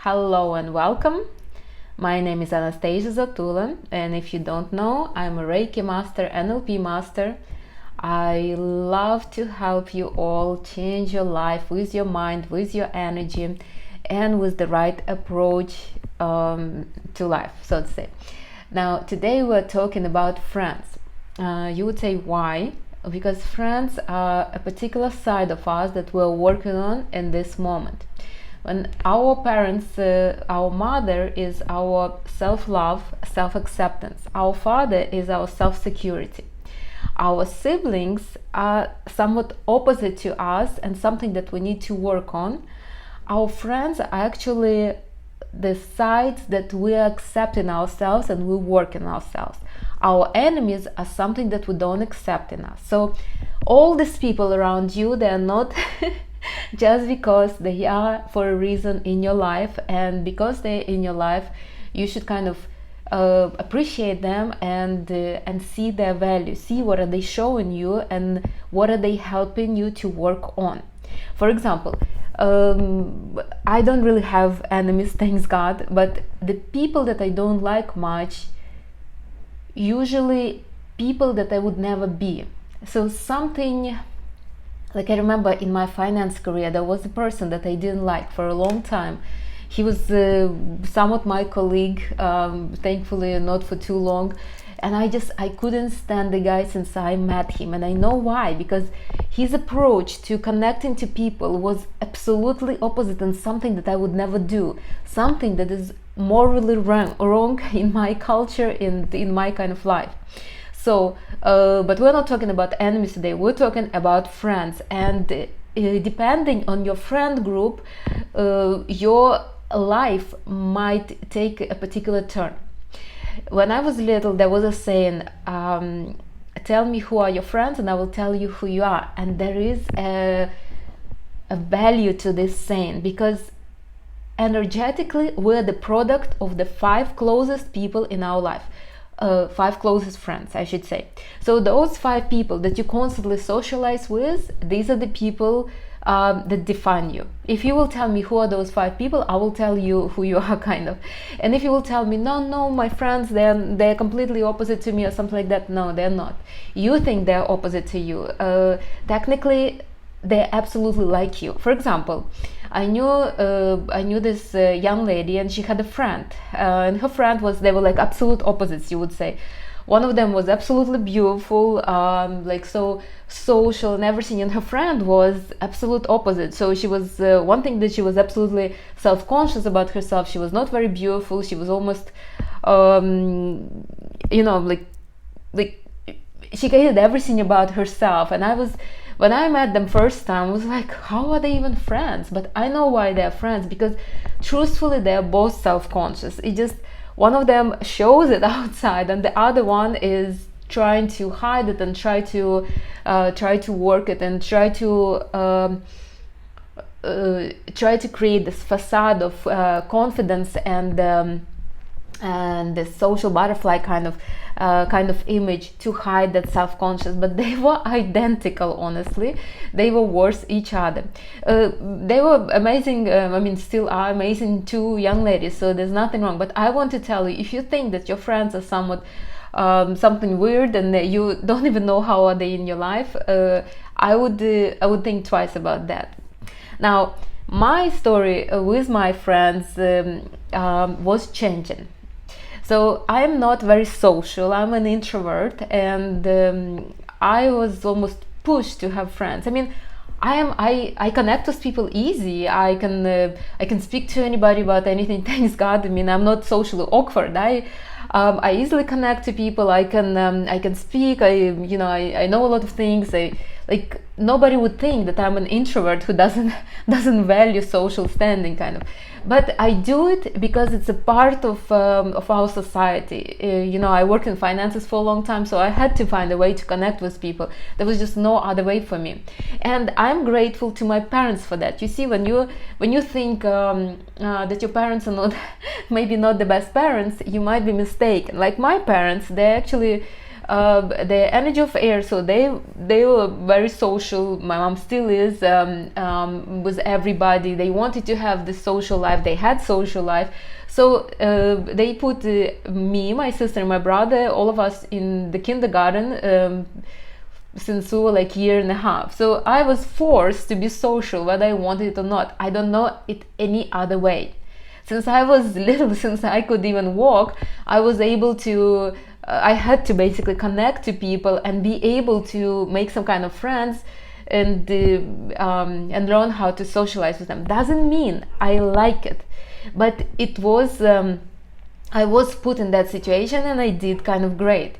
Hello and welcome. My name is Anastasia Zatula, and if you don't know, I'm a Reiki master, NLP master. I love to help you all change your life with your mind, with your energy, and with the right approach to life, so to say. Now, today we're talking about friends. You would say why? Because friends are a particular side of us that we're working on in this moment. When our parents, our mother is our self-love, self-acceptance. Our father is our self-security. Our siblings are somewhat opposite to us and something that we need to work on. Our friends are actually the sides that we accept in ourselves and we work in ourselves. Our enemies are something that we don't accept in us. So all these people around you, they are not just because they are for a reason in your life, and because they're in your life, you should kind of appreciate them and see their value, see what are they showing you and what are they helping you to work on. For example, I don't really have enemies, thanks God, but the people that I don't like much, usually people that I would never be. So something like, I remember in my finance career, there was a person that I didn't like for a long time. He was somewhat my colleague, thankfully not for too long. And I couldn't stand the guy since I met him. And I know why, because his approach to connecting to people was absolutely opposite and something that I would never do. Something that is morally wrong in my culture, in my kind of life. So, but we're not talking about enemies today, we're talking about friends. And depending on your friend group, your life might take a particular turn. When I was little, there was a saying, tell me who are your friends and I will tell you who you are. And there is a value to this saying, because energetically, we're the product of the 5 closest people in our life. 5 closest friends, I should say. So those 5 people that you constantly socialize with, these are the people that define you. If you will tell me who are those 5 people, I will tell you who you are, kind of. And if you will tell me, no, my friends, they're completely opposite to me or something like that, no, they're not. You think they're opposite to you. Technically, they're absolutely like you. For example, I knew this young lady, and she had a friend, and her friend they were like absolute opposites, you would say. One of them was absolutely beautiful, like so social and everything, and her friend was absolute opposite. So she was one thing, that she was absolutely self-conscious about herself. She was not very beautiful. She was almost like she hated everything about herself. And when I met them first time, I was like, how are they even friends? But I know why they're friends, because truthfully, they're both self-conscious. It just, one of them shows it outside, and the other one is trying to hide it and try to work it and try to create this facade of confidence and the social butterfly kind of image to hide that self-conscious. But they were identical, honestly. They were worth each other. They were amazing, still are amazing 2 young ladies, so there's nothing wrong. But I want to tell you, if you think that your friends are somewhat something weird and you don't even know how are they in your life, I would think twice about that. Now, my story with my friends was changing. So I'm not very social, I'm an introvert, and I was almost pushed to have friends. I connect with people easy. I can speak to anybody about anything, thanks God. I'm not socially awkward. I easily connect to people. I can speak. I know a lot of things. Like, nobody would think that I'm an introvert who doesn't value social standing, kind of. But I do it because it's a part of our society. I worked in finances for a long time, so I had to find a way to connect with people. There was just no other way for me, and I'm grateful to my parents for that. You see, when you think that your parents are maybe not the best parents, you might be mistaken. Like my parents, they actually the energy of air. So they were very social. My mom still is, with everybody. They wanted to have this social life. They had social life. So they put me, my sister, and my brother, all of us in the kindergarten since we were like year and a half. So I was forced to be social, whether I wanted it or not. I don't know it any other way. Since I was little, since I could even walk, I was able to, I had to basically connect to people and be able to make some kind of friends and learn how to socialize with them. Doesn't mean I like it, but it was, I was put in that situation and I did kind of great.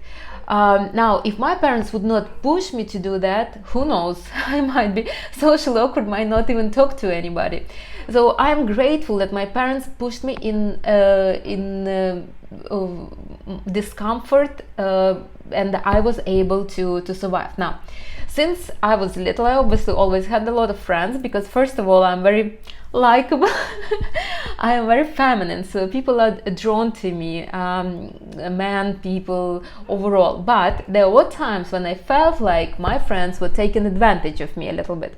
Now, if my parents would not push me to do that, who knows, I might be socially awkward, might not even talk to anybody. So I'm grateful that my parents pushed me in discomfort, and I was able to survive. Now, since I was little, I obviously always had a lot of friends, because first of all, I'm very likable. I am very feminine, so people are drawn to me, men, people overall. But there were times when I felt like my friends were taking advantage of me a little bit,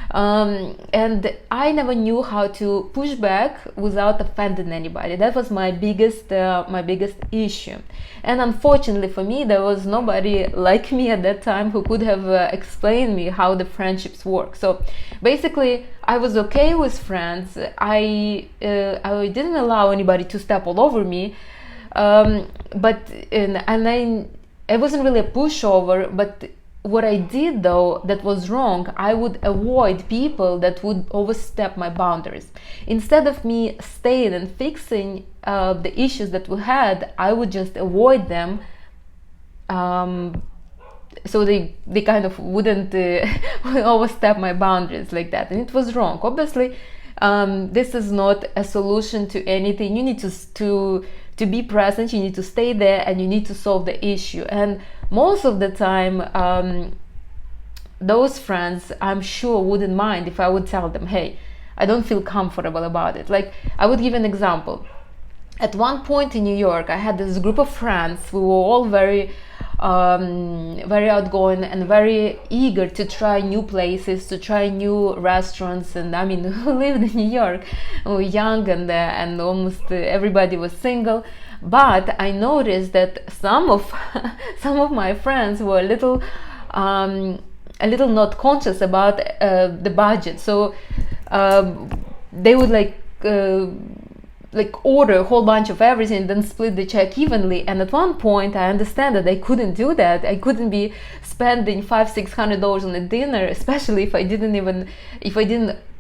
and I never knew how to push back without offending anybody. That was my biggest issue. And unfortunately for me, there was nobody like me at that time who could have explained me how the friendships work. So basically, I was okay with friends. I didn't allow anybody to step all over me, I wasn't really a pushover. But what I did, though, that was wrong, I would avoid people that would overstep my boundaries. Instead of me staying and fixing the issues that we had, I would just avoid them, so they kind of wouldn't overstep my boundaries like that. And it was wrong. Obviously, this is not a solution to anything. You need to be present, you need to stay there, and you need to solve the issue. And most of the time, those friends, I'm sure, wouldn't mind if I would tell them, hey, I don't feel comfortable about it. Like, I would give an example. At one point in New York, I had this group of friends. We were all very outgoing and very eager to try new places, to try new restaurants. And I mean, who lived in New York? We were young, and almost everybody was single. But I noticed that some of my friends were a little not conscious about the budget. So they would like order a whole bunch of everything, then split the check evenly. And at one point, I understand that I couldn't do that. I couldn't be spending $500-600 on a dinner, especially if I didn't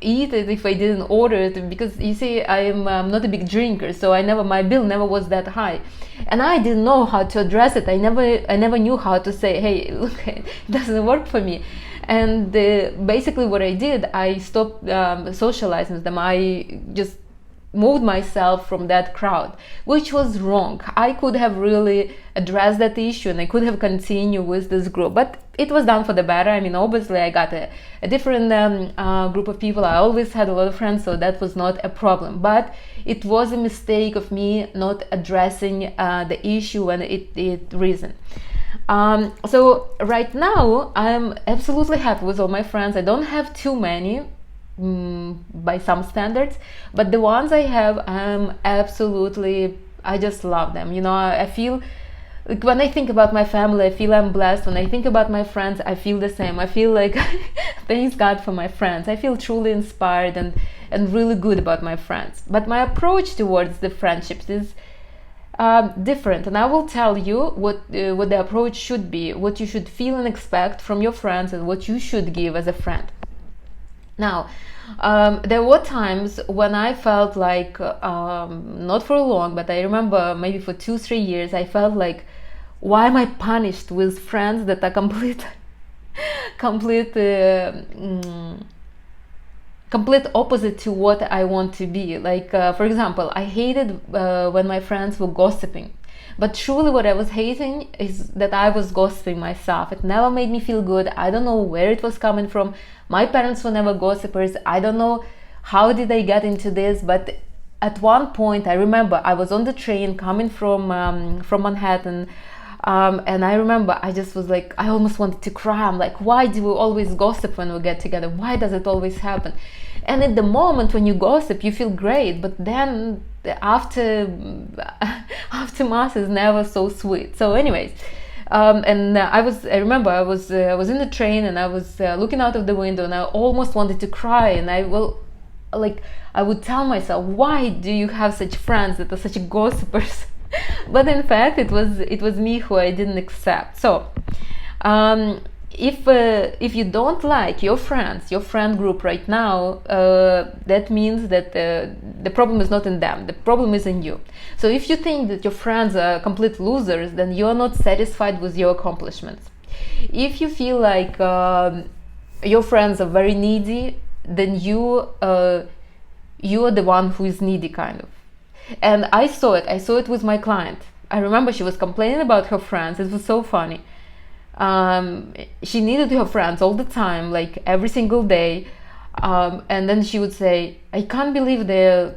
eat it, if I didn't order it, because you see, I am not a big drinker, so my bill never was that high, and I didn't know how to address it. I never knew how to say, hey, look, it doesn't work for me. And basically, what I did, I stopped socializing with them. I just moved myself from that crowd, which was wrong. I could have really addressed that issue, and I could have continued with this group, but it was done for the better. I mean, obviously, I got a different group of people. I always had a lot of friends, so that was not a problem. But it was a mistake of me not addressing the issue when it risen. So right now, I'm absolutely happy with all my friends. I don't have too many, by some standards, but the ones I have, I just love them. You know, I feel like when I think about my family, I feel I'm blessed. When I think about my friends, I feel the same. I feel like thanks God for my friends. I feel truly inspired and really good about my friends. But my approach towards the friendships is different, and I will tell you what the approach should be, what you should feel and expect from your friends, and what you should give as a friend. Now, there were times when I felt like, not for long, but I remember maybe for 2-3 years, I felt like, why am I punished with friends that are complete opposite to what I want to be? Like, for example, I hated when my friends were gossiping. But truly what I was hating is that I was gossiping myself. It never made me feel good. I don't know where it was coming from. My parents were never gossipers. I don't know how did I get into this, but at one point I remember I was on the train coming from Manhattan. And I remember I just was like, I almost wanted to cry. I'm like, why do we always gossip when we get together? Why does it always happen? And at the moment when you gossip, you feel great, but then aftermath is never so sweet. So anyways, I remember I was in the train, and I was looking out of the window, and I almost wanted to cry, and I would tell myself, why do you have such friends that are such gossipers? But in fact, it was me who I didn't accept. So if you don't like your friends, your friend group right now, that means that the problem is not in them, the problem is in you. So if you think that your friends are complete losers, then you're not satisfied with your accomplishments. If you feel like your friends are very needy, then you are the one who is needy, kind of. And I saw it with my client. I remember she was complaining about her friends. It was so funny. She needed her friends all the time, like every single day, and then she would say, I can't believe they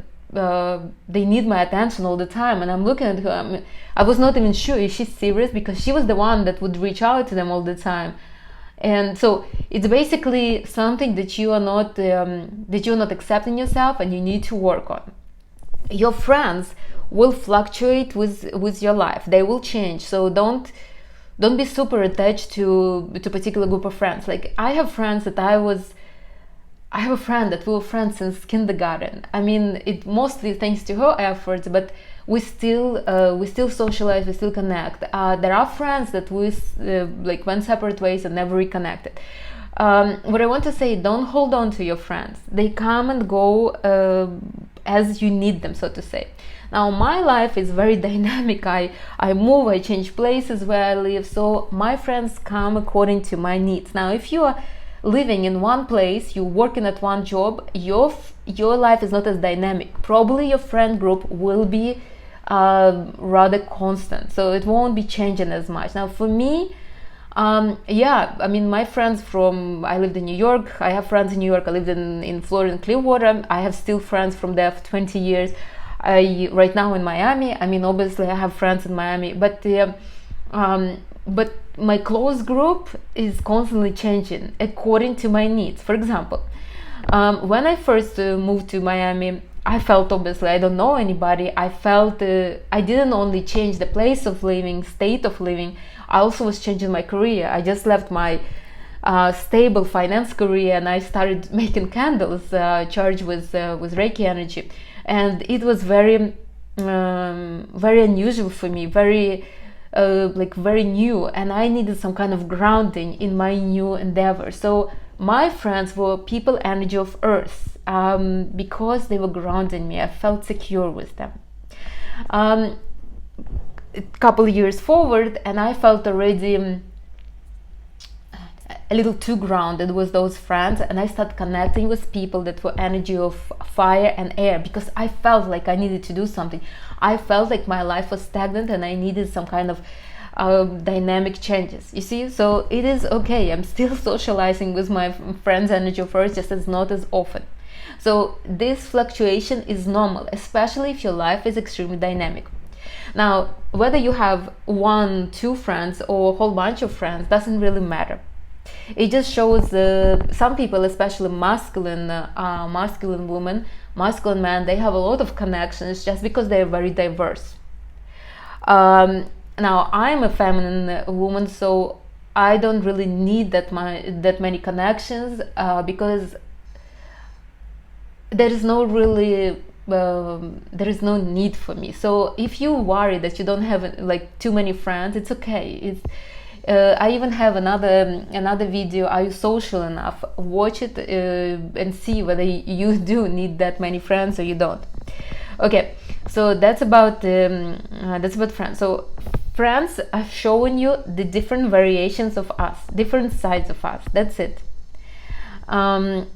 need my attention all the time. And I'm looking at her, I was not even sure, is she serious? Because she was the one that would reach out to them all the time. And so it's basically something that you are not accepting yourself, and you need to work on. Your friends will fluctuate with your life. They will change. So don't be super attached to a particular group of friends. Like I have a friend that we were friends since kindergarten. I mean, it mostly thanks to her efforts, but we still socialize, we still connect. There are friends that we went separate ways and never reconnected. What I want to say, don't hold on to your friends. They come and go as you need them, so to say. Now, my life is very dynamic. I move, I change places where I live, so my friends come according to my needs. Now, if you are living in one place, you're working at one job, your life is not as dynamic. Probably your friend group will be rather constant, so it won't be changing as much. Now, for me, I mean, my friends I lived in New York. I have friends in New York. I lived in Florida and Clearwater. I have still friends from there for 20 years. Right now in Miami. I mean, obviously I have friends in Miami, but my close group is constantly changing according to my needs. For example, when I first moved to Miami, I felt, obviously I don't know anybody. I felt I didn't only change the place of living, state of living, I also was changing my career. I just left my stable finance career, and I started making candles charged with Reiki energy, and it was very unusual for me, very new, and I needed some kind of grounding in my new endeavor. So my friends were people energy of earth, because they were grounding me. I felt secure with them. A couple years forward, and I felt already a little too grounded with those friends, and I started connecting with people that were energy of fire and air, because I felt like I needed to do something. I felt like my life was stagnant and I needed some kind of dynamic changes, you see. So it is okay, I'm still socializing with my friends energy of earth, just as not as often. So this fluctuation is normal, especially if your life is extremely dynamic. Now, whether you have 1, 2 friends or a whole bunch of friends doesn't really matter. It just shows some people, especially masculine women, masculine men, they have a lot of connections just because they're very diverse. Now, I'm a feminine woman, so I don't really need that many connections, because there is no need for me. So if you worry that you don't have like too many friends, it's okay. I even have another video, Are You Social Enough? Watch it and see whether you do need that many friends or you don't. Okay, so that's about friends. So friends are showing you the different variations of us, different sides of us. That's it. And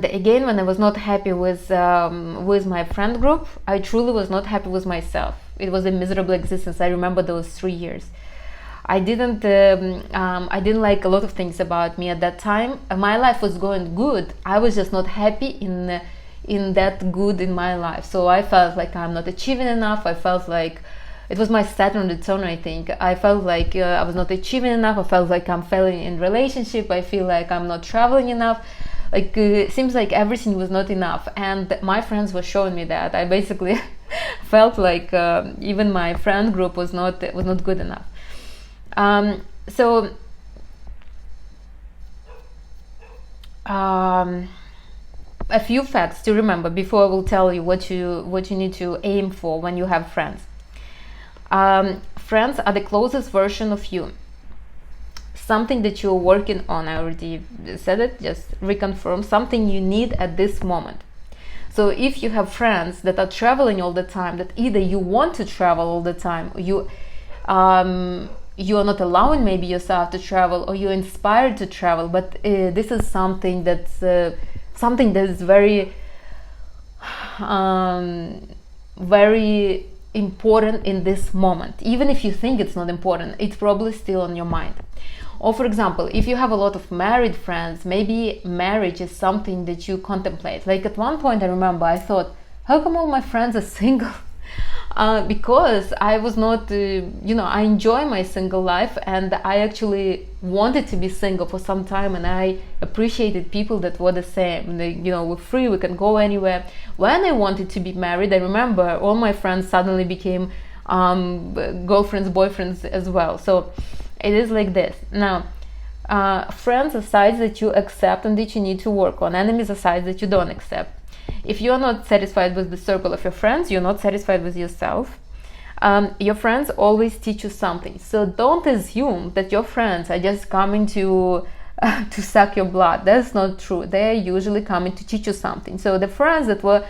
again, when I was not happy with my friend group, I truly was not happy with myself. It was a miserable existence. I remember those 3 years. I didn't like a lot of things about me at that time. My life was going good. I was just not happy in that good in my life. So I felt like I'm not achieving enough. I felt like it was my Saturn return, I think. I felt like I was not achieving enough. I felt like I'm failing in relationship. I feel like I'm not traveling enough. Like it seems like everything was not enough, and my friends were showing me that. I basically felt like even my friend group was not good enough. So a few facts to remember before I will tell you what you need to aim for when you have friends. Friends are the closest version of you. Something that you're working on. I already said it, just reconfirm something you need at this moment. So if you have friends that are traveling all the time, that either you want to travel all the time, or you are not allowing maybe yourself to travel, or you're inspired to travel, but this is something that is very very important in this moment. Even if you think it's not important, it's probably still on your mind. Or for example, if you have a lot of married friends, maybe marriage is something that you contemplate. Like at one point I remember I thought, how come all my friends are single? Because I was not, I enjoy my single life, and I actually wanted to be single for some time, and I appreciated people that were the same. We're free, we can go anywhere. When I wanted to be married, I remember all my friends suddenly became girlfriends, boyfriends as well. So it is like this. Now, friends are sides that you accept and that you need to work on. Enemies are sides that you don't accept. If you're not satisfied with the circle of your friends, you're not satisfied with yourself. Your friends always teach you something. So don't assume that your friends are just coming to suck your blood. That's not true. They're usually coming to teach you something. So the friends that were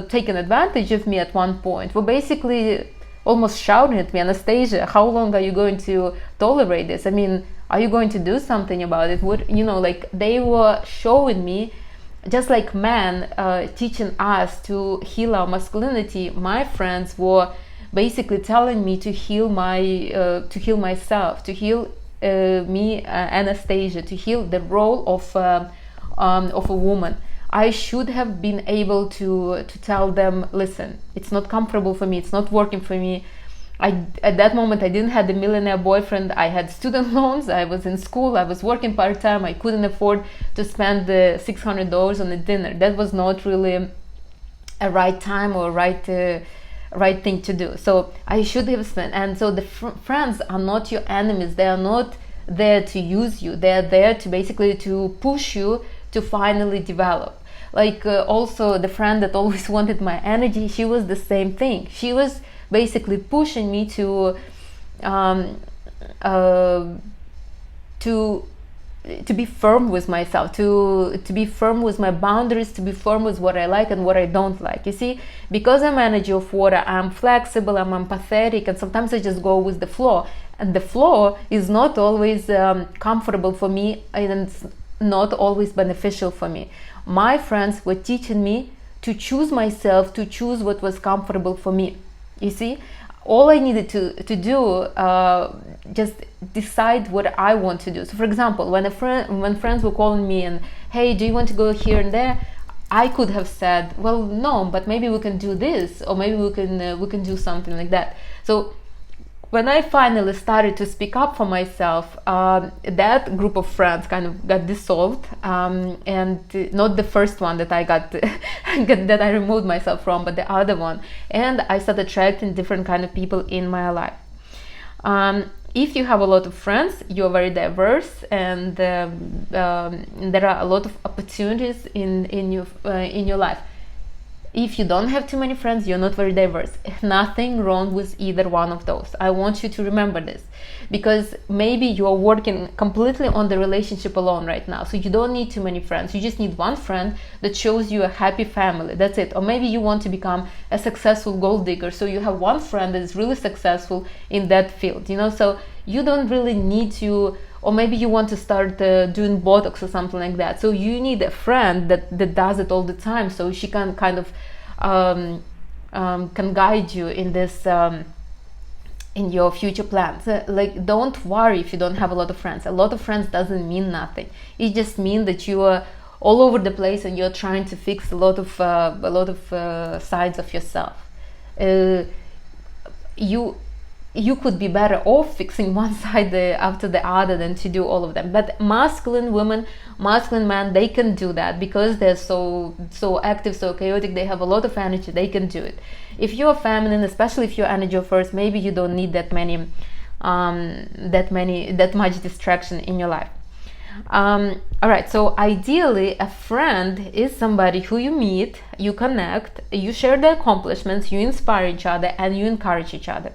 taking advantage of me at one point were basically almost shouting at me, Anastasia, how long are you going to tolerate this? I mean, are you going to do something about it? Like they were showing me, just like men teaching us to heal our masculinity, my friends were basically telling me to heal myself, to heal me, Anastasia, to heal the role of a woman. I should have been able to tell them, listen, it's not comfortable for me, it's not working for me. At that moment I didn't have the millionaire boyfriend, I had student loans, I was in school, I was working part-time, I couldn't afford to spend the $600 on a dinner. That was not really a right time or right thing to do. So I should have spent. And so the friends are not your enemies. They are not there to use you. They are there to basically to push you to finally develop. Like also the friend that always wanted my energy, she was the same thing. She was basically pushing me to be firm with myself, to be firm with my boundaries, to be firm with what I like and what I don't like. You see, because I'm energy of water, I'm flexible, I'm empathetic, and sometimes I just go with the flow. And the flow is not always comfortable for me, and it's not always beneficial for me. My friends were teaching me to choose myself, to choose what was comfortable for me. You see, all I needed to do, just decide what I want to do. So for example, when friends were calling me and, hey, do you want to go here and there? I could have said, well, no, but maybe we can do this, or maybe we can do something like that. So when I finally started to speak up for myself, that group of friends kind of got dissolved, and not the first one that I got that I removed myself from, but the other one. And I started attracting different kind of people in my life. If you have a lot of friends, you are very diverse, and there are a lot of opportunities in your life. If you don't have too many friends, you're not very diverse. Nothing wrong with either one of those. I want you to remember this, because maybe you are working completely on the relationship alone right now. So you don't need too many friends. You just need one friend that shows you a happy family. That's it. Or maybe you want to become a successful gold digger. So you have one friend that is really successful in that field. So you don't really need to. Or maybe you want to start doing Botox or something like that. So you need a friend that does it all the time, so she can kind of can guide you in this in your future plans. Like, don't worry if you don't have a lot of friends. A lot of friends doesn't mean nothing. It just means that you are all over the place and you're trying to fix a lot of sides of yourself. you could be better off fixing one side after the other than to do all of them. But masculine women, masculine men, they can do that because they're so active, so chaotic, they have a lot of energy, they can do it. If you're feminine, especially if you're energy first, maybe you don't need that much distraction in your life. All right, so ideally a friend is somebody who you meet, you connect, you share the accomplishments, you inspire each other, and you encourage each other.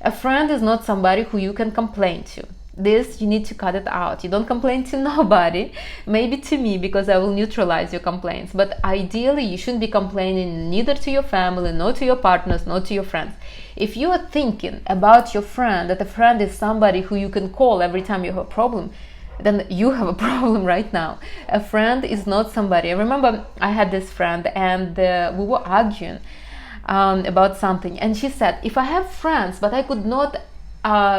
A friend is not somebody who you can complain to. This, you need to cut it out. You don't complain to nobody, maybe to me, because I will neutralize your complaints. But ideally, you shouldn't be complaining neither to your family, nor to your partners, nor to your friends. If you are thinking about your friend, that a friend is somebody who you can call every time you have a problem, then you have a problem right now. A friend is not somebody. I remember I had this friend, and we were arguing about something, and she said, if I have friends but I could not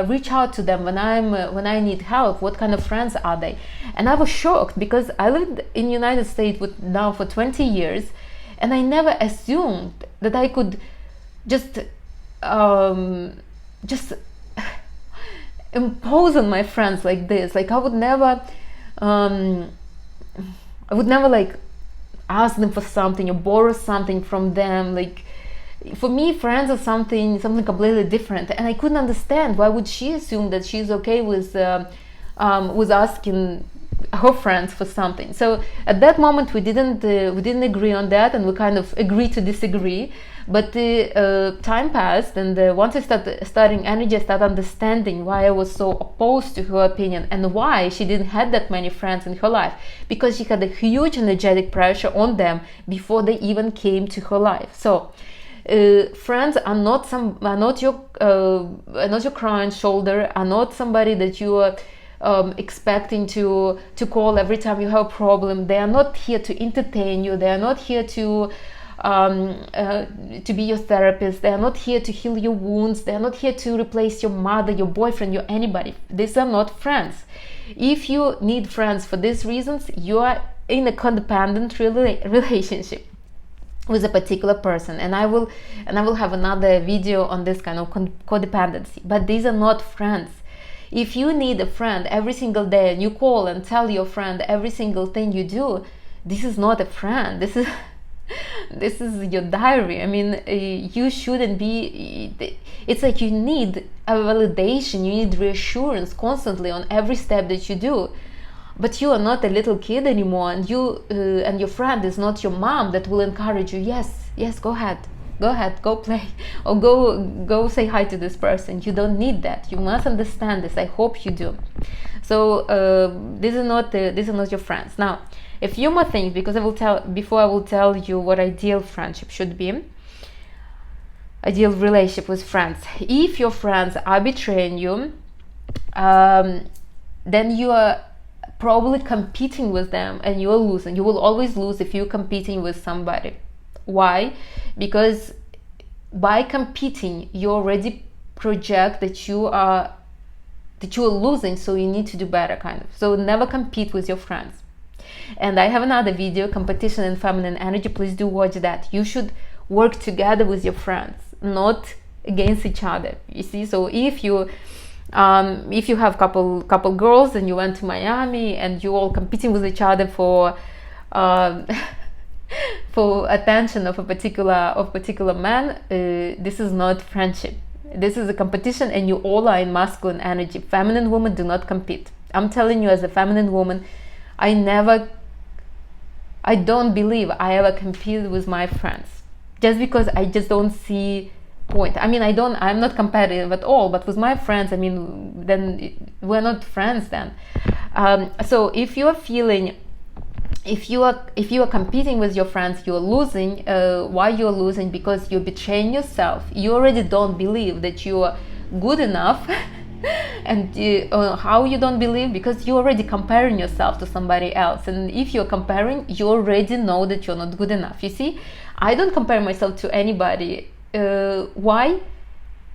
reach out to them when I need help, what kind of friends are they? And I was shocked, because I lived in the United States now for 20 years, and I never assumed that I could just impose on my friends like this. Like I would never like ask them for something or borrow something from them. Like, for me, friends are something completely different, and I couldn't understand why would she assume that she's okay with asking her friends for something. So at that moment we didn't agree on that, and we kind of agreed to disagree. But time passed, and once I started studying energy, I started understanding why I was so opposed to her opinion, and why she didn't have that many friends in her life, because she had a huge energetic pressure on them before they even came to her life. So friends are not your crying shoulder, are not somebody that you are expecting to call every time you have a problem. They are not here to entertain you. They are not here to be your therapist. They are not here to heal your wounds. They are not here to replace your mother, your boyfriend, your anybody. These are not friends. If you need friends for these reasons, you are in a codependent relationship with a particular person, and I will have another video on this kind of codependency. But these are not friends. If you need a friend every single day, and you call and tell your friend every single thing you do, this is not a friend. This is your diary. I mean, you shouldn't be. It's like you need a validation, you need reassurance constantly on every step that you do. But you are not a little kid anymore, and you and your friend is not your mom that will encourage you. Yes, go ahead, go play, or go say hi to this person. You don't need that. You must understand this. I hope you do. So these are not your friends. Now, a few more things, because I will tell you what ideal friendship should be. Ideal relationship with friends. If your friends are betraying you, then you are probably competing with them, and you're losing. You will always lose if you're competing with somebody. Why? Because by competing, you already project that you are losing, so you need to do better, kind of. So never compete with your friends. And I have another video, competition and feminine energy. Please do watch that. You should work together with your friends, not against each other. You see, so if you have couple girls and you went to Miami and you all competing with each other for attention of a particular man, this is not friendship. This is a competition, and you all are in masculine energy. Feminine women do not compete. I'm telling you, as a feminine woman, I don't believe I ever competed with my friends, just because I just don't see point. I mean, I'm not competitive at all, but with my friends, I mean, then we're not friends then. So if you are competing with your friends, you're losing. Why you're losing? Because you're betraying yourself. You already don't believe that you are good enough. And how you don't believe? Because you're already comparing yourself to somebody else, and if you're comparing, you already know that you're not good enough. You see, I don't compare myself to anybody. Why?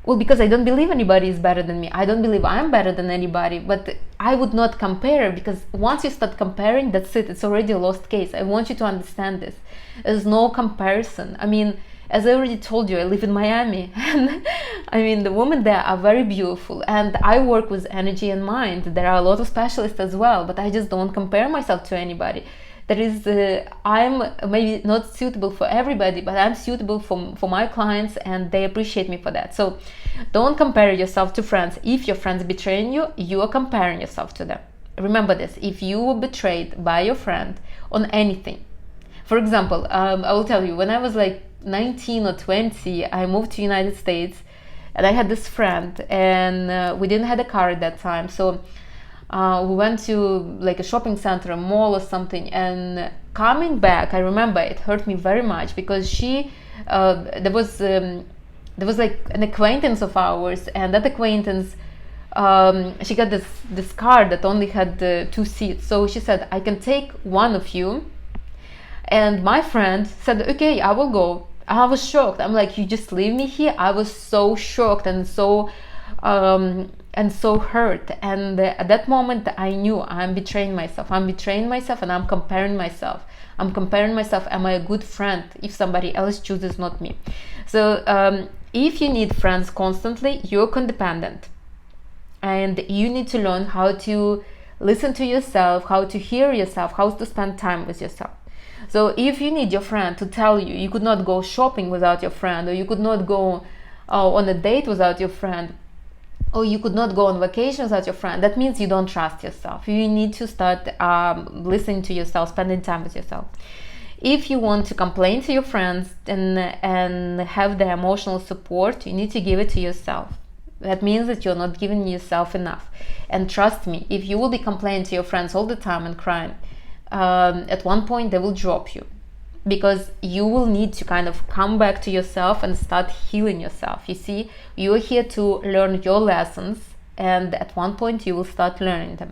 Well, because I don't believe anybody is better than me. I don't believe I'm better than anybody, but I would not compare, because once you start comparing, that's it. It's already a lost case. I want you to understand this. There's no comparison. I mean, As I already told you, I live in Miami, and I mean, the women there are very beautiful, and I work with energy and mind. There are a lot of specialists as well, but I just don't compare myself to anybody. There is, I'm maybe not suitable for everybody, but I'm suitable for my clients, and they appreciate me for that. So don't compare yourself to friends. If your friends betraying you, you are comparing yourself to them. Remember this: if you were betrayed by your friend on anything, for example, I will tell you, when I was like 19 or 20, I moved to United States, and I had this friend, and we didn't have a car at that time, so we went to like a shopping center, a mall or something, and coming back, I remember it hurt me very much, because she there was like an acquaintance of ours, and that acquaintance, she got this car that only had 2 seats, so she said, I can take one of you. And my friend said, okay, I will go. I was shocked. I'm like, you just leave me here? I was so shocked and so hurt. And at that moment, I knew I'm betraying myself. I'm betraying myself, and I'm comparing myself. Am I a good friend if somebody else chooses not me? So if you need friends constantly, you're codependent. And you need to learn how to listen to yourself, how to hear yourself, how to spend time with yourself. So if you need your friend to tell you, you could not go shopping without your friend, or you could not go on a date without your friend, or you could not go on vacation without your friend, that means you don't trust yourself. You need to start listening to yourself, spending time with yourself. If you want to complain to your friends and have the emotional support, you need to give it to yourself. That means that you're not giving yourself enough. And trust me, if you will be complaining to your friends all the time and crying, at one point they will drop you, because you will need to kind of come back to yourself and start healing yourself. You see, you're here to learn your lessons, and at one point you will start learning them,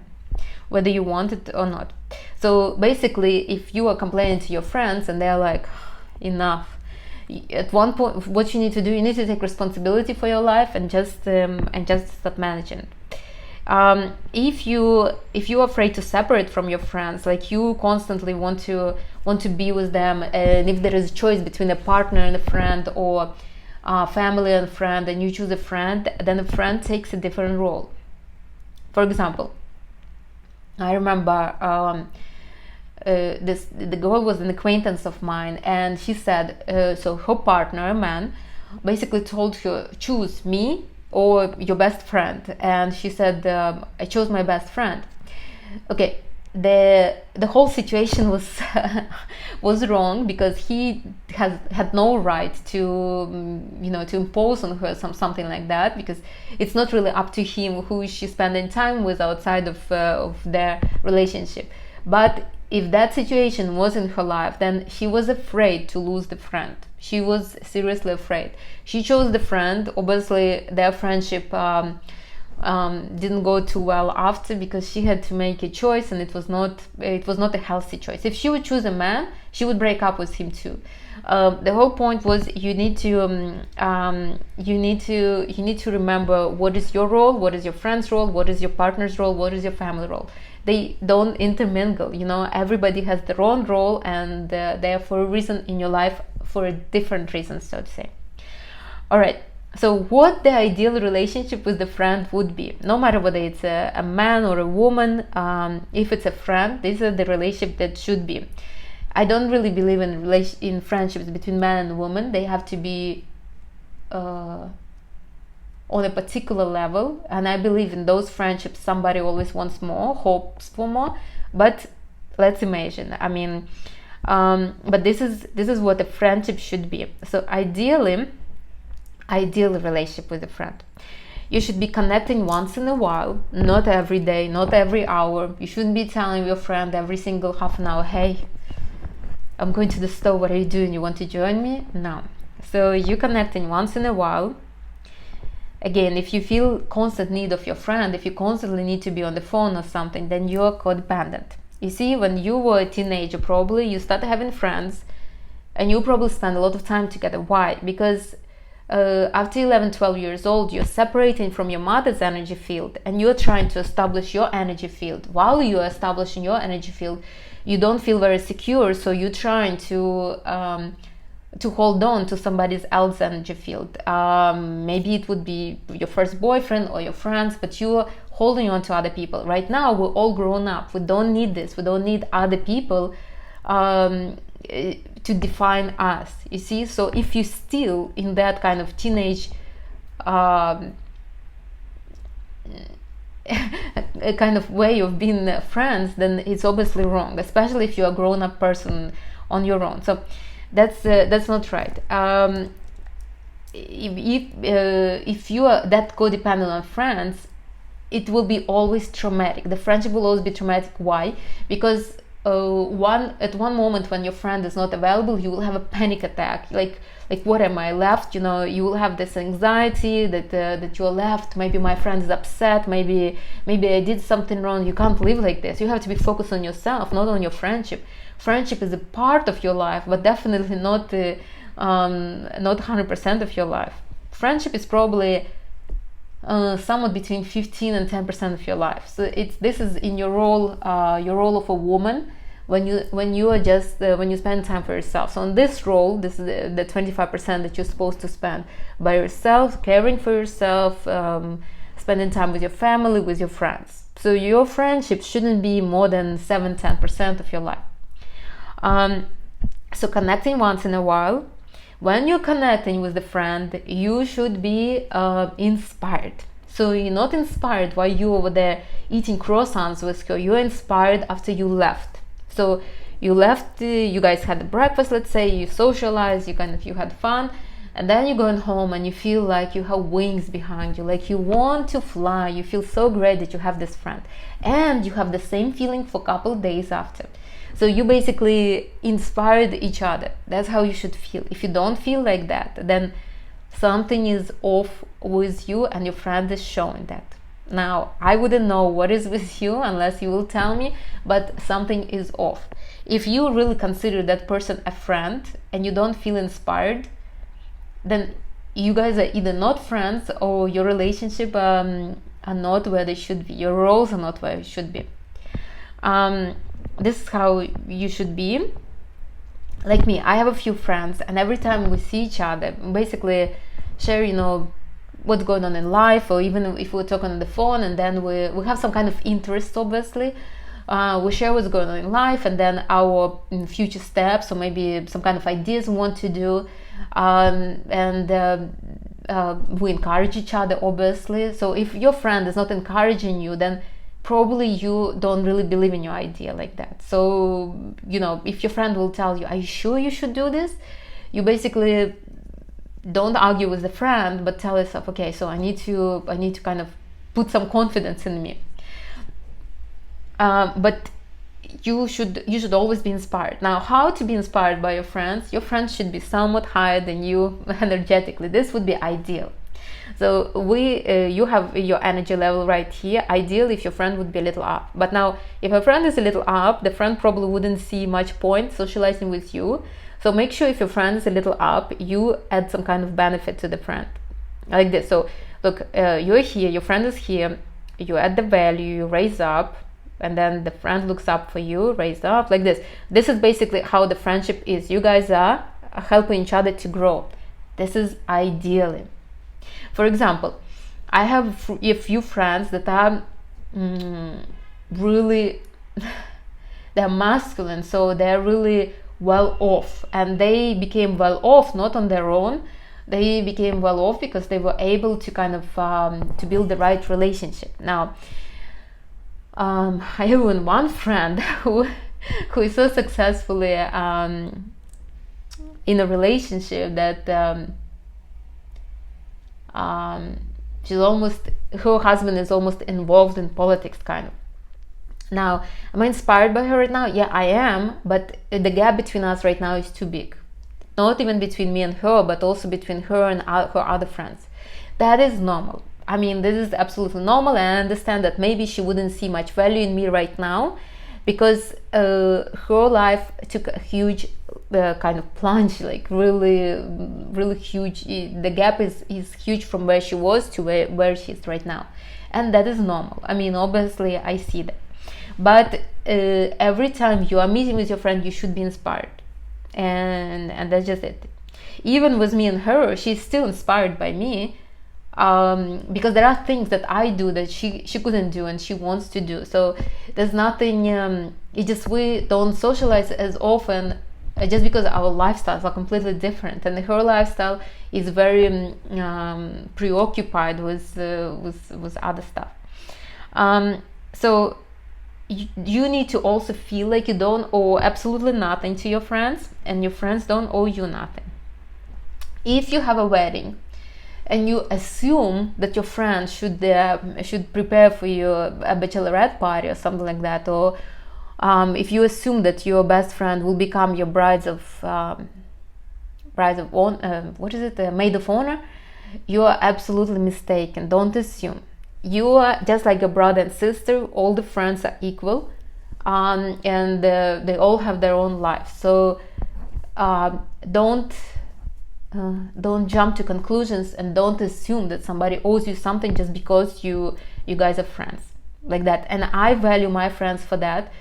whether you want it or not. So basically, if you are complaining to your friends and they're like, enough, at one point, what you need to do, you need to take responsibility for your life and just start managing it. If you're afraid to separate from your friends, like you constantly want to be with them, and if there is a choice between a partner and a friend, or family and friend, and you choose a friend, then a friend takes a different role. For example, I remember the girl was an acquaintance of mine, and she said, so her partner, a man, basically told her, choose me or your best friend, and she said, I chose my best friend. Okay, the whole situation was was wrong, because he had no right to to impose on her something like that, because it's not really up to him who is she spending time with outside of their relationship. But if that situation was in her life, then she was afraid to lose the friend. She was seriously afraid. She chose the friend. Obviously, their friendship didn't go too well after, because she had to make a choice, and it was not a healthy choice. If she would choose a man, she would break up with him too. The whole point was you need to remember what is your role, what is your friend's role, what is your partner's role, what is your family role. They don't intermingle. Everybody has their own role, and they are for a reason in your life, for a different reason, so to say. All right. So what the ideal relationship with the friend would be, no matter whether it's a man or a woman, if it's a friend, this is the relationship that should be. I don't really believe in friendships between man and woman. They have to be on a particular level, and I believe in those friendships somebody always wants more, hopes for more, but let's imagine. I mean, but this is what a friendship should be. So ideal relationship with a friend, you should be connecting once in a while, not every day, not every hour. You shouldn't be telling your friend every single half an hour, hey, I'm going to the store, what are you doing, you want to join me? No. So you connecting once in a while. Again, if you feel constant need of your friend, if you constantly need to be on the phone or something, then you're codependent. You see, when you were a teenager, probably you started having friends, and you probably spend a lot of time together. Why? Because after 11-12 years old, you're separating from your mother's energy field, and you're trying to establish your energy field. While you're establishing your energy field, you don't feel very secure, so you're trying to to hold on to somebody else's energy field. Maybe it would be your first boyfriend or your friends, but you're holding on to other people. Right now, we're all grown up. We don't need this. We don't need other people to define us, you see. So if you're still in that kind of teenage a kind of way of being friends, then it's obviously wrong, especially if you're a grown-up person on your own. So that's not right. If you are that codependent on friends, it will be always traumatic. The friendship will always be traumatic. Why? Because at one moment when your friend is not available, you will have a panic attack, like what am I left? You know, you will have this anxiety that you're left. Maybe my friend is upset. Maybe I did something wrong. You can't live like this. You have to be focused on yourself, not on your friendship. Friendship is a part of your life, but definitely not 100% of your life. Friendship is probably somewhat between 15 and 10% of your life. So this is in your role of a woman, when you spend time for yourself. So in this role, this is the 25% that you're supposed to spend by yourself, caring for yourself, spending time with your family, with your friends. So your friendship shouldn't be more than 7-10% of your life. So connecting once in a while. When you're connecting with a friend, you should be inspired. So you're not inspired while you're over there eating croissants with her. You're inspired after you left. So you left, you guys had breakfast, let's say, you socialized, you had fun, and then you're going home and you feel like you have wings behind you, like you want to fly. You feel so great that you have this friend, and you have the same feeling for a couple of days after. So you basically inspired each other. That's how you should feel. If you don't feel like that, then something is off with you, and your friend is showing that. Now, I wouldn't know what is with you unless you will tell me, but something is off. If you really consider that person a friend and you don't feel inspired, then you guys are either not friends, or your relationship are not where they should be. Your roles are not where it should be. This is how you should be. Like me, I have a few friends, and every time we see each other, basically share, what's going on in life, or even if we're talking on the phone, and then we have some kind of interest, obviously. We share what's going on in life, and then our future steps, or maybe some kind of ideas we want to do, and we encourage each other, obviously. So if your friend is not encouraging you, then probably you don't really believe in your idea like that. So, if your friend will tell you, are you sure you should do this? You basically don't argue with the friend, but tell yourself, okay, so I need to kind of put some confidence in me. But you should always be inspired. Now, how to be inspired by your friends? Your friends should be somewhat higher than you energetically. This would be ideal. So you have your energy level right here. Ideal if your friend would be a little up. But now, if a friend is a little up, the friend probably wouldn't see much point socializing with you. So make sure if your friend is a little up, you add some kind of benefit to the friend, like this. So look, you're here, your friend is here, you add the value, you raise up, and then the friend looks up for you, raised up, like this. This is basically how the friendship is. You guys are helping each other to grow. This is ideally. For example, I have a few friends that are really, they're masculine, so they're really well off, and they became well off not on their own. They became well off because they were able to kind of to build the right relationship. Now, I have even one friend who is so successfully in a relationship that her husband is almost involved in politics, kind of. Now, am I inspired by her right now? Yeah, I am, but the gap between us right now is too big. Not even between me and her, but also between her and her other friends. That is normal. I mean, this is absolutely normal, and I understand that maybe she wouldn't see much value in me right now, because her life took a huge kind of plunge, like really huge. The gap is huge from where she was to where she is right now, and that is normal. I mean, obviously I see that, but every time you are meeting with your friend, you should be inspired, and that's just it. Even with me and her, she's still inspired by me, because there are things that I do that she couldn't do and she wants to do. So there's nothing, it just, we don't socialize as often, just because our lifestyles are completely different, and her lifestyle is very preoccupied with other stuff. So you need to also feel like you don't owe absolutely nothing to your friends, and your friends don't owe you nothing. If you have a wedding and you assume that your friends should prepare for you a bachelorette party or something like that, or if you assume that your best friend will become your maid of honor, you are absolutely mistaken. Don't assume. You are just like a brother and sister. All the friends are equal, and they all have their own life. So don't jump to conclusions, and don't assume that somebody owes you something just because you guys are friends like that. And I value my friends for that.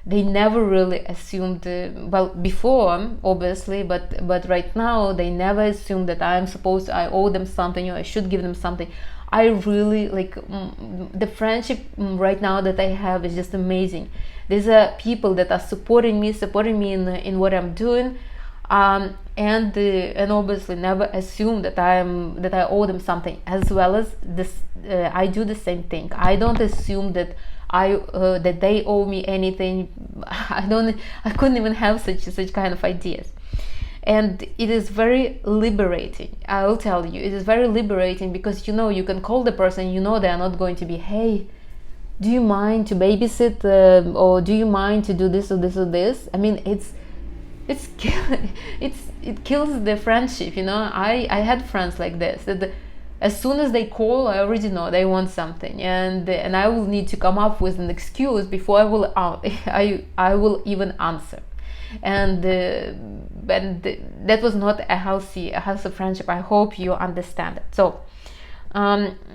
They never really assumed, well, before obviously, but right now they never assume that I owe them something, or I should give them something. I really like the friendship right now that I have is just amazing. These are people that are supporting me in what I'm doing, and obviously never assume that I owe them something. As well as this, I do the same thing. I don't assume that that they owe me anything. I couldn't even have such kind of ideas. And it is very liberating. I will tell you, it is very liberating, because you can call the person, they are not going to be, hey, do you mind to babysit, or do you mind to do this or this or this? I mean, it kills the friendship. I had friends like this, that as soon as they call, I already know they want something, and I will need to come up with an excuse before I will even answer. And that was not a healthy friendship. I hope you understand it. So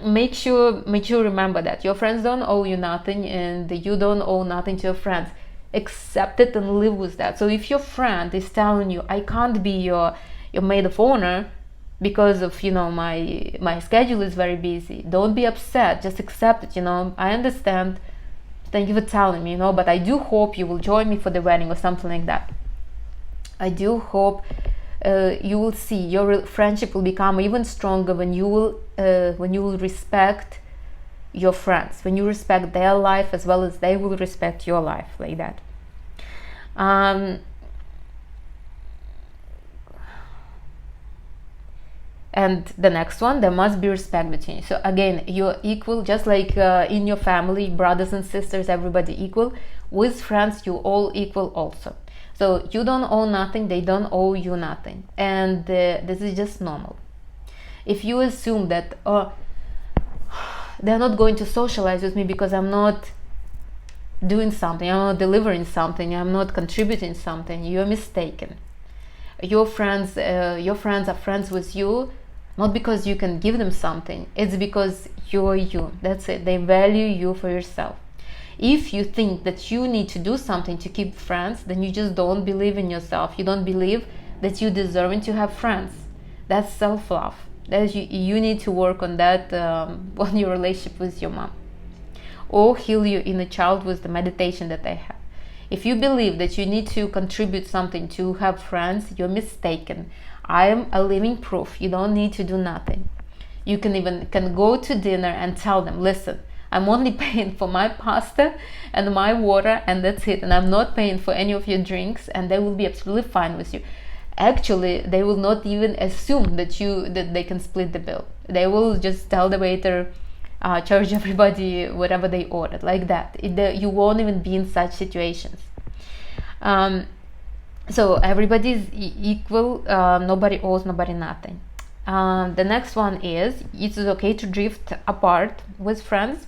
make sure remember that your friends don't owe you nothing, and you don't owe nothing to your friends. Accept it and live with that. So if your friend is telling you, I can't be your maid of honor because of my schedule is very busy, don't be upset. Just accept it. I understand. Thank you for telling me, but I do hope you will join me for the wedding or something like that. I do hope you will see your friendship will become even stronger when you will respect your friends, when you respect their life as well as they will respect your life, like that. And the next one, there must be respect between you. So again, you're equal, just like in your family, brothers and sisters, everybody equal. With friends, you all equal also. So you don't owe nothing, they don't owe you nothing. And this is just normal. If you assume that they're not going to socialize with me because I'm not doing something, I'm not delivering something, I'm not contributing something, you're mistaken. Your friends are friends with you not because you can give them something, it's because you're you. That's it. They value you for yourself. If you think that you need to do something to keep friends, then you just don't believe in yourself. You don't believe that you deserve to have friends. That's self-love. You need to work on that, on your relationship with your mom, or heal your inner child with the meditation that I have. If you believe that you need to contribute something to have friends, you're mistaken. I am a living proof. You don't need to do nothing. You can go to dinner and tell them, listen, I'm only paying for my pasta and my water, and that's it. And I'm not paying for any of your drinks, and they will be absolutely fine with you. Actually, they will not even assume that they can split the bill. They will just tell the waiter, charge everybody whatever they ordered, like that. You won't even be in such situations. So everybody is equal. Nobody owes nobody nothing. The next one is, it is okay to drift apart with friends.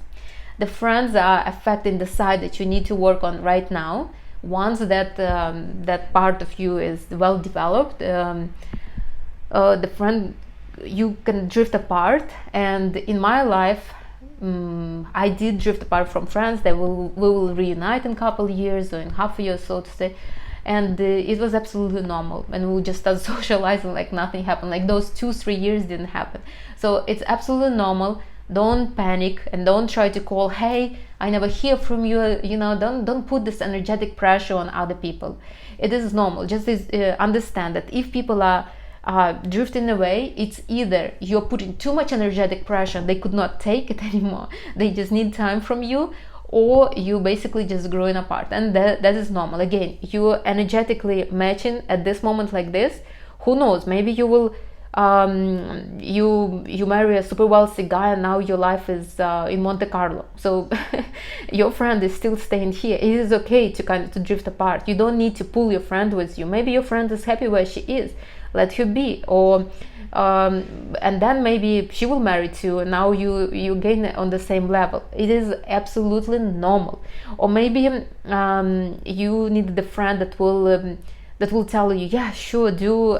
The friends are affecting the side that you need to work on right now. Once that part of you is well developed, the friend, you can drift apart. And in my life, I did drift apart from friends. We will reunite in a couple of years, or in half a year, so to say. and it was absolutely normal, and we just start socializing like nothing happened, like those 2-3 years didn't happen. So it's absolutely normal. Don't panic and don't try to call, hey, I never hear from you, you know. Don't put this energetic pressure on other people. It is normal. Just understand that if people are drifting away, it's either you're putting too much energetic pressure, they could not take it anymore, they just need time from you, or you basically just growing apart, and that is normal. Again, you're energetically matching at this moment like this. Who knows, maybe you will you marry a super wealthy guy, and now your life is in Monte Carlo, so your friend is still staying here. It is okay to kind of to drift apart. You don't need to pull your friend with you. Maybe your friend is happy where she is, let her be. Or and then maybe she will marry too, and now you gain on the same level. It is absolutely normal. Or maybe you need the friend that will tell you, yeah, sure, do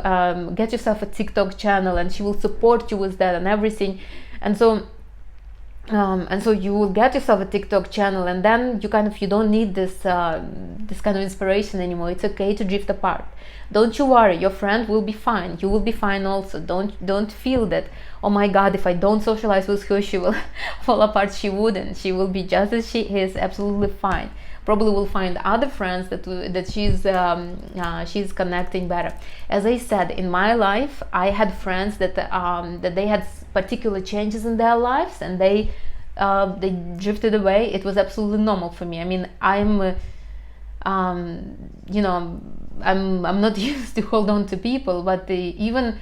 get yourself a TikTok channel, and she will support you with that and everything. And so you will get yourself a TikTok channel, and then you don't need this this kind of inspiration anymore. It's okay to drift apart. Don't you worry, your friend will be fine. You will be fine also. Don't feel that, oh my God, if I don't socialize with her, she will fall apart. She wouldn't. She will be just as she is, absolutely fine. Probably will find other friends that she's connecting better. As I said, in my life, I had friends that they had particular changes in their lives, and they drifted away. It was absolutely normal for me. I mean, I'm not used to hold on to people, but even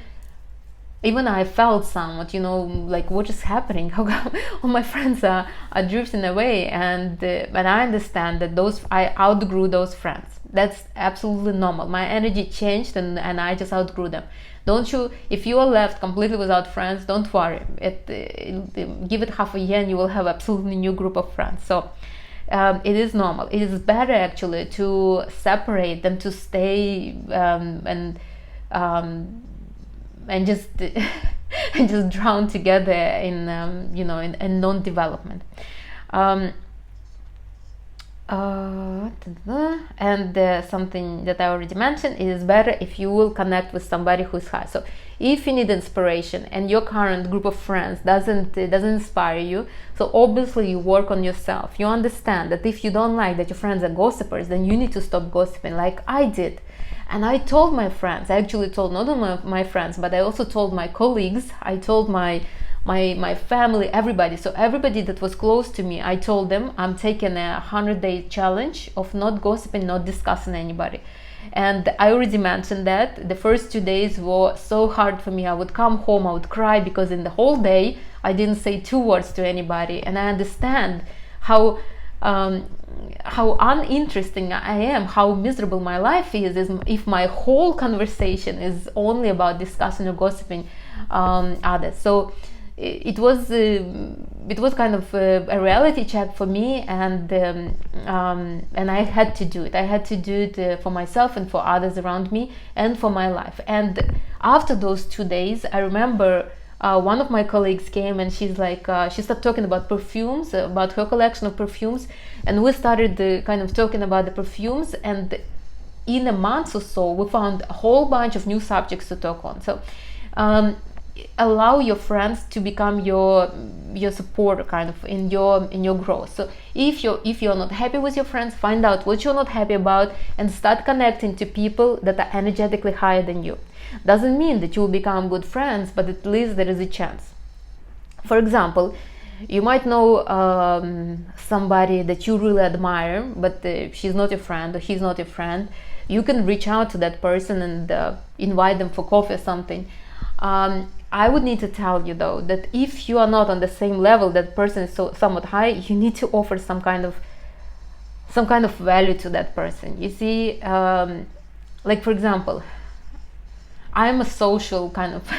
I felt somewhat, like, what is happening? How come all my friends are drifting away? And I understand that I outgrew those friends. That's absolutely normal. My energy changed, and I just outgrew them. If you are left completely without friends, don't worry. Give it half a year and you will have absolutely new group of friends. So it is normal. It is better actually to separate than to stay and just and just drown together in in non-development. And something that I already mentioned, it is better if you will connect with somebody who's high. So if you need inspiration and your current group of friends doesn't inspire you, so obviously you work on yourself. You understand that if you don't like that your friends are gossipers, then you need to stop gossiping, like I did. And I told my friends, I actually told not only my friends, but I also told my colleagues, I told my family, everybody. So everybody that was close to me, I told them I'm taking a 100-day challenge of not gossiping, not discussing anybody. And I already mentioned that the first 2 days were so hard for me. I would come home, I would cry, because in the whole day I didn't say 2 words to anybody. And I understand how uninteresting I am, how miserable my life is if my whole conversation is only about discussing or gossiping others. So it was kind of a reality check for me, and I had to do it. I had to do it for myself and for others around me and for my life. And after those 2 days, I remember one of my colleagues came, and she's like, she started talking about perfumes, about her collection of perfumes, and we started kind of talking about the perfumes, and in a month or so we found a whole bunch of new subjects to talk on. So allow your friends to become your supporter kind of in your growth. So if you're not happy with your friends, find out what you're not happy about and start connecting to people that are energetically higher than you. Doesn't mean that you will become good friends, but at least there is a chance. For example, you might know somebody that you really admire, but she's not your friend or he's not your friend. You can reach out to that person and invite them for coffee or something. I would need to tell you though that if you are not on the same level, that person is somewhat high, you need to offer some kind of value to that person. You see, like for example, I'm a social kind of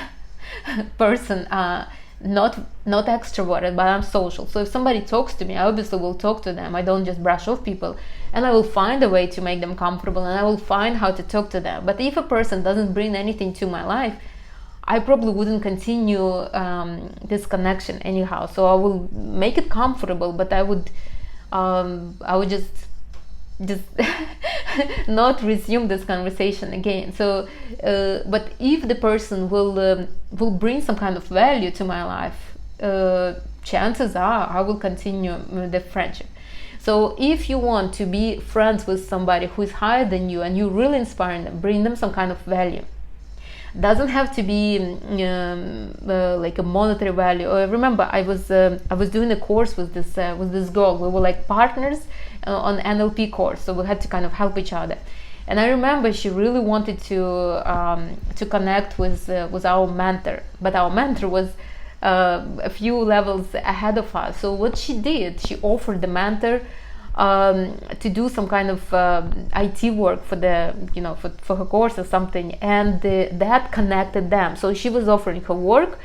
person, not extroverted, but I'm social. So if somebody talks to me, I obviously will talk to them. I don't just brush off people, and I will find a way to make them comfortable, and I will find how to talk to them. But if a person doesn't bring anything to my life, I probably wouldn't continue this connection anyhow. So I will make it comfortable, but I would just just not resume this conversation again. So but if the person will bring some kind of value to my life, chances are I will continue the friendship. So if you want to be friends with somebody who is higher than you and you really inspire them, bring them some kind of value. Doesn't have to be like a monetary value. Remember, I was doing a course with this girl. We were like partners on NLP course, so we had to kind of help each other. And I remember she really wanted to connect with our mentor, but our mentor was a few levels ahead of us. So what she did, she offered the mentor to do some kind of IT work for the for her course or something, and that connected them. So she was offering her work,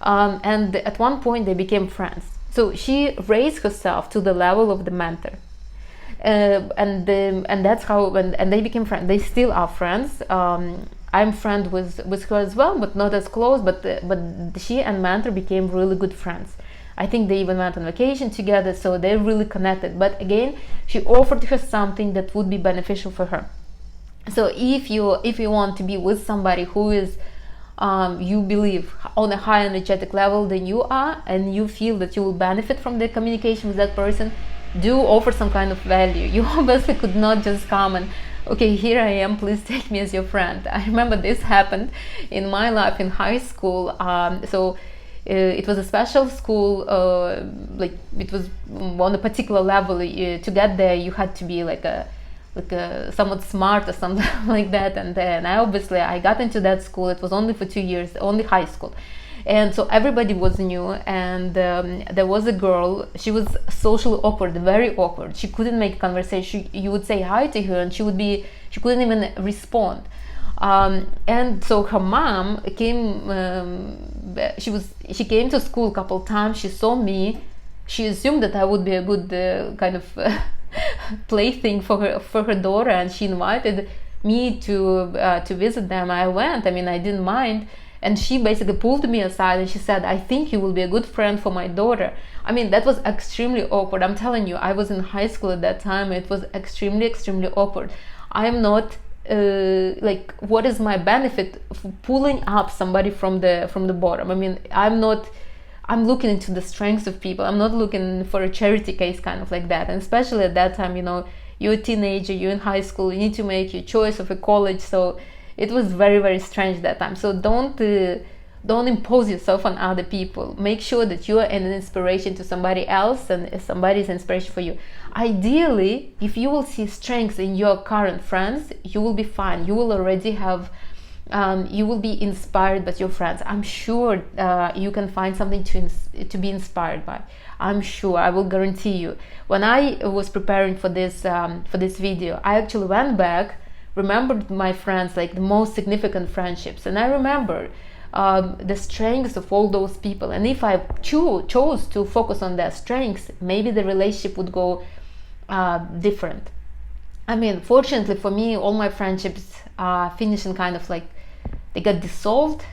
and at one point they became friends. So she raised herself to the level of the mentor, and that's how and they became friends. They still are friends. I'm friend with her as well, but not as close. But she and mentor became really good friends. I think they even went on vacation together, so they're really connected. But again, she offered her something that would be beneficial for her. So if you want to be with somebody who is you believe on a high energetic level than you are, and you feel that you will benefit from the communication with that person, do offer some kind of value. You obviously could not just come and, okay, here I am, please take me as your friend. I remember this happened in my life in high school. It was a special school, like it was on a particular level. To get there, you had to be like a somewhat smart or something like that. And then I got into that school. It was only for 2 years, only high school. And so everybody was new, and there was a girl. She was socially awkward, very awkward. She couldn't make conversation. You would say hi to her and she couldn't even respond. And so her mom came. She came to school a couple times. She saw me. She assumed that I would be a good kind of plaything for her daughter, and she invited me to visit them. I went. I mean, I didn't mind. And she basically pulled me aside and she said, "I think you will be a good friend for my daughter." I mean, that was extremely awkward. I'm telling you, I was in high school at that time. It was extremely awkward. I am not like, what is my benefit for pulling up somebody from the bottom? I mean, I'm looking into the strengths of people. I'm not looking for a charity case kind of like that. And especially at that time, you're a teenager, you're in high school, you need to make your choice of a college. So it was very, very strange that time. So don't impose yourself on other people. Make sure that you are an inspiration to somebody else, and somebody is an inspiration for you. Ideally, if you will see strengths in your current friends, you will be fine. You will already have you will be inspired by your friends. I'm sure you can find something to be inspired by. I'm sure, I will guarantee you. When I was preparing for this video, I actually went back, remembered my friends, like the most significant friendships, and I remember the strengths of all those people. And if I chose to focus on their strengths, maybe the relationship would go different. I mean, fortunately for me, all my friendships finished in kind of like, they got dissolved.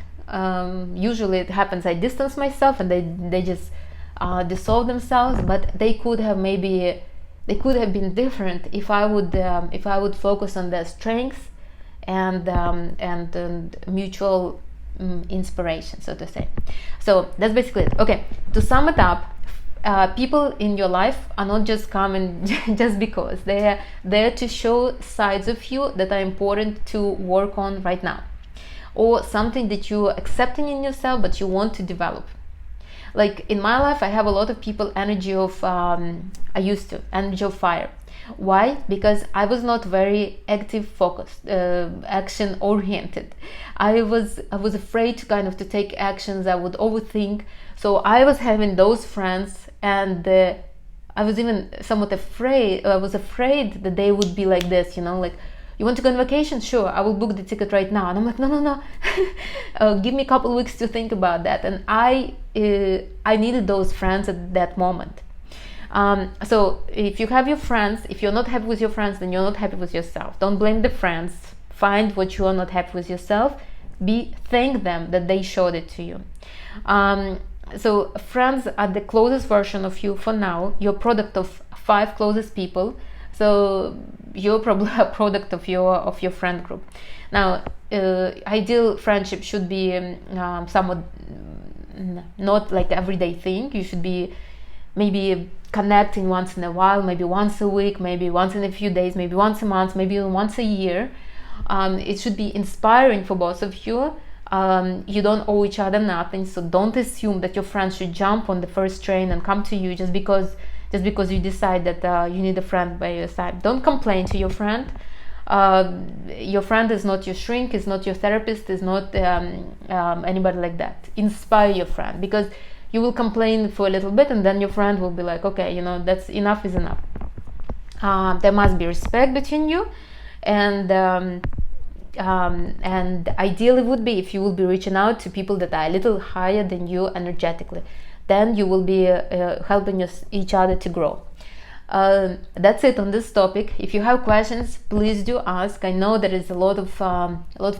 Usually it happens, I distance myself and they just dissolve themselves. But they could have been different if I would focus on their strengths and mutual inspiration, so to say. So that's basically it. Okay, to sum it up, people in your life are not just coming just because. They are there to show sides of you that are important to work on right now, or something that you're accepting in yourself but you want to develop. Like in my life, I have a lot of people energy of energy of fire. Why? Because I was not very active, focused, action oriented. I was afraid to take actions. I would overthink. So I was having those friends, and I was even somewhat afraid. I was afraid that they would be like this, like, "You want to go on vacation? Sure, I will book the ticket right now." And I'm like, no. Give me a couple of weeks to think about that. And I needed those friends at that moment. So if you have your friends, if you're not happy with your friends, then you're not happy with yourself. Don't blame the friends. Find what you are not happy with yourself. Thank them that they showed it to you. So friends are the closest version of you for now. You're a product of 5 closest people. So you're probably a product of your friend group. Now, ideal friendship should be somewhat not like everyday thing. You should be maybe connecting once in a while, maybe once a week, maybe once in a few days, maybe once a month, maybe once a year. It should be inspiring for both of you. You don't owe each other nothing, so don't assume that your friend should jump on the first train and come to you just because you decide that you need a friend by your side. Don't complain to your friend. Your friend is not your shrink, is not your therapist, is not anybody like that. Inspire your friend, because you will complain for a little bit and then your friend will be like, okay, that's enough is enough. There must be respect between you, and ideally would be if you will be reaching out to people that are a little higher than you energetically. Then you will be helping each other to grow. That's it on this topic. If you have questions, please do ask. I know there is a lot of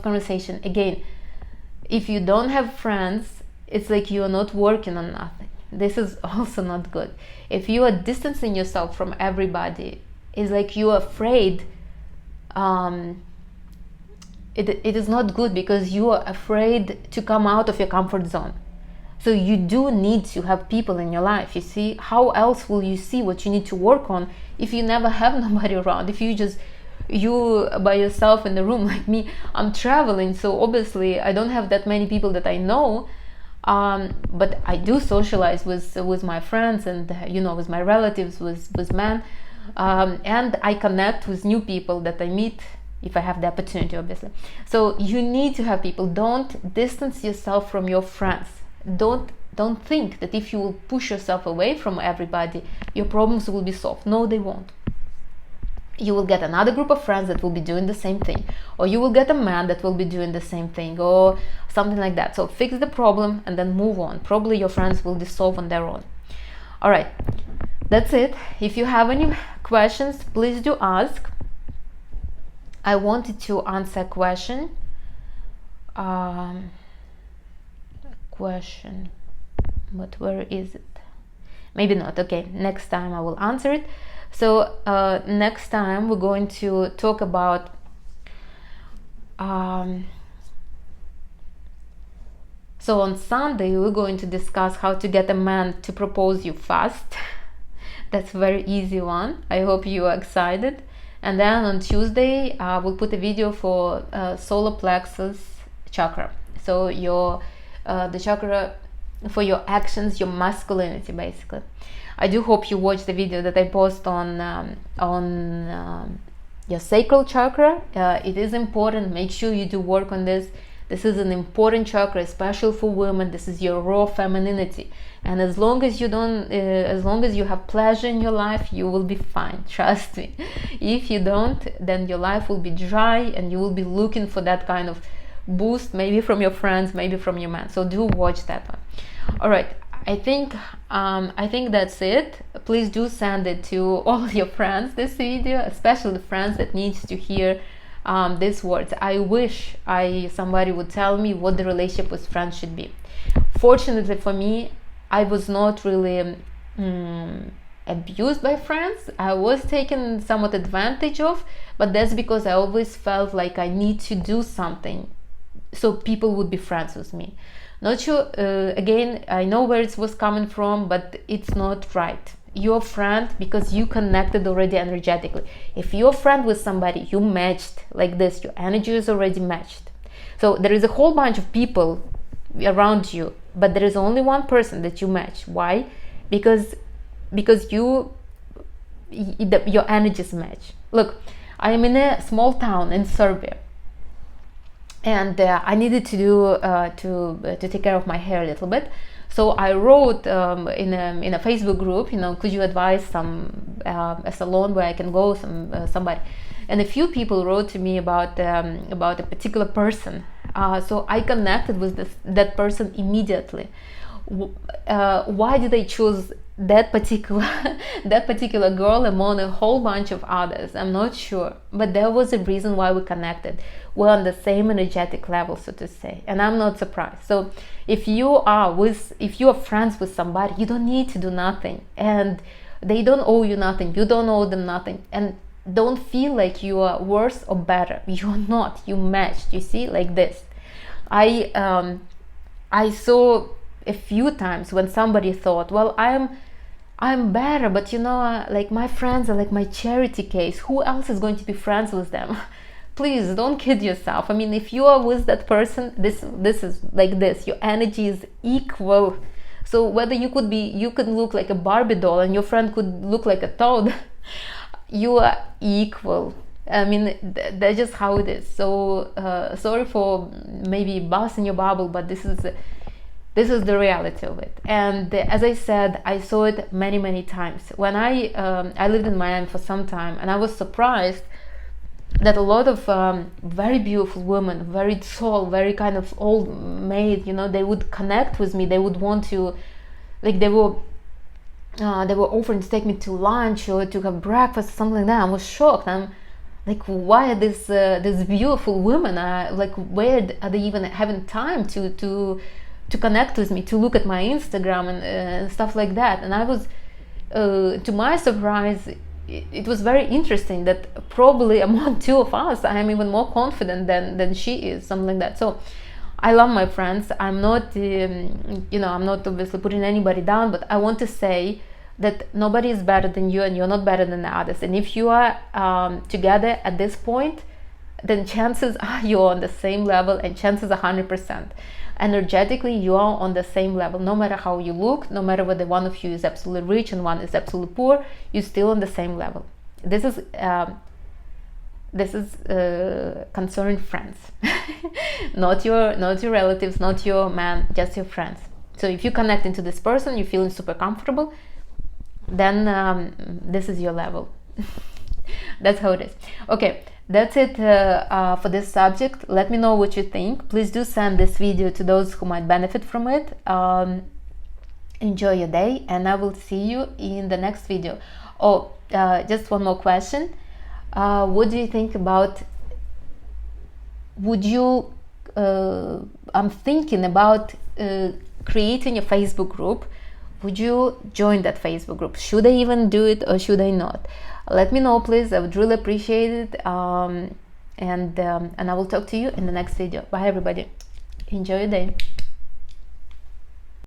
conversation. Again, if you don't have friends, it's like you are not working on nothing. This is also not good. If you are distancing yourself from everybody, it's like you are afraid. It is not good, because you are afraid to come out of your comfort zone. So you do need to have people in your life. You see, how else will you see what you need to work on if you never have nobody around? If you by yourself in the room, like me, I'm traveling, so obviously I don't have that many people that I know, but I do socialize with my friends and with my relatives, with men, and I connect with new people that I meet if I have the opportunity, obviously. So you need to have people. Don't distance yourself from your friends. Don't think that if you will push yourself away from everybody, your problems will be solved. No, they won't. You will get another group of friends that will be doing the same thing, or you will get a man that will be doing the same thing, or something like that. So fix the problem and then move on. Probably your friends will dissolve on their own. All right, that's it. If you have any questions, please do ask. I wanted to answer a question. But where is it? Maybe not. Okay, next time I will answer it. So next time we're going to talk about so on Sunday we're going to discuss how to get a man to propose you fast. That's a very easy one. I hope you are excited. And then on Tuesday we'll put a video for solar plexus chakra. So the chakra for your actions, your masculinity, basically. I do hope you watch the video that I post on your sacral chakra. It is important. Make sure you do work on this. This is an important chakra, especially for women. This is your raw femininity, and as long as you have pleasure in your life, you will be fine. Trust me. If you don't, then your life will be dry, and you will be looking for that kind of boost, maybe from your friends, maybe from your man. So do watch that one. All right. I think that's it. Please do send it to all your friends, this video, especially the friends that needs to hear these words. I wish somebody would tell me what the relationship with friends should be. Fortunately for me, I was not really abused by friends. I was taken somewhat advantage of, but that's because I always felt like I need to do something so people would be friends with me. Not sure, again, I know where it was coming from, but it's not right. You're a friend because you connected already energetically. If you're a friend with somebody, you matched like this, your energy is already matched. So there is a whole bunch of people around you, but there is only one person that you match. Why? Because your energies match. Look, I am in a small town in Serbia. And I needed to do to take care of my hair a little bit, so I wrote in a Facebook group, could you advise a salon where I can go, somebody, and a few people wrote to me about a particular person. So I connected with that person immediately. Why did I choose that particular girl among a whole bunch of others? I'm not sure, but there was a reason why we connected. We're on the same energetic level, so to say, and I'm not surprised. So if you are friends with somebody, you don't need to do nothing, and they don't owe you nothing, you don't owe them nothing, and don't feel like you are worse or better. You're not. You matched. You see, like this. I saw a few times when somebody thought, well, I'm better, but you know, like my friends are like my charity case. Who else is going to be friends with them? Please don't kid yourself. I mean, if you are with that person, this is like this. Your energy is equal. So whether you could look like a Barbie doll and your friend could look like a toad, you are equal. I mean, that's just how it is. So sorry for maybe busting your bubble, but this is the reality of it. And as I said, I saw it many times. When I lived in Miami for some time, and I was surprised that a lot of very beautiful women, very tall, very kind of old maid, you know, they would connect with me. They would want to, like, they were offering to take me to lunch or to have breakfast, something like that. I was shocked. I'm like, why are these beautiful women? Like, where are they even having time to connect with me, to look at my Instagram and stuff like that? And I was, to my surprise, it was very interesting that probably among two of us, I am even more confident than she is, something like that. So I love my friends. I'm not, I'm not obviously putting anybody down, but I want to say that nobody is better than you, and you're not better than the others. And if you are together at this point, then chances are you're on the same level, and chances are 100%. Energetically, you are on the same level. No matter how you look, no matter whether one of you is absolutely rich and one is absolutely poor, you're still on the same level. This is concerning friends, not your relatives, not your man, just your friends. So if you connect into this person, you're feeling super comfortable, then this is your level. That's how it is. Okay, that's it for this subject. Let me know what you think. Please do send this video to those who might benefit from it. Enjoy your day, and I will see you in the next video. Oh, just one more question. What do you think about, I'm thinking about creating a Facebook group. Would you join that Facebook group? Should I even do it or should I not? Let me know, please. I would really appreciate it. And I will talk to you in the next video. Bye, everybody. Enjoy your day.